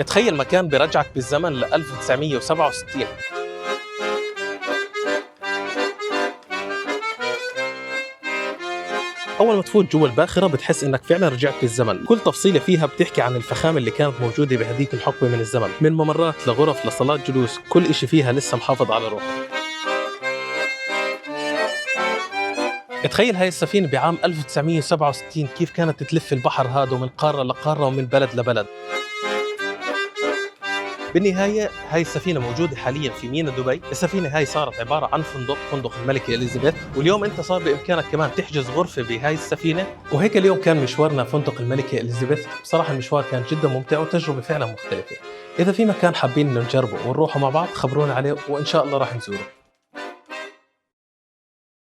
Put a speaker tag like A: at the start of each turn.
A: تخيل مكان برجعك بالزمن ل 1967. أول ما تفوت جوا الباخرة بتحس إنك فعلا رجعت بالزمن، كل تفصيلة فيها بتحكي عن الفخامة اللي كانت موجودة بهديك الحقبة من الزمن، من ممرات لغرف لصالات جلوس، كل إشي فيها لسه محافظ على روحه. تخيل هاي السفينة بعام 1967 كيف كانت تلف البحر هذا من قارة لقارة ومن بلد لبلد. بالنهاية هاي السفينة موجودة حاليا في ميناء دبي. السفينة هاي صارت عبارة عن فندق الملكة إليزابيث، واليوم أنت صار بإمكانك كمان تحجز غرفة بهاي السفينة. وهيك اليوم كان مشوارنا فندق الملكة إليزابيث. بصراحة المشوار كان جدا ممتع وتجربة فعلا مختلفة. إذا في مكان حابين إنه نجربه ونروحه مع بعض خبرونا عليه وإن شاء الله راح نزوره.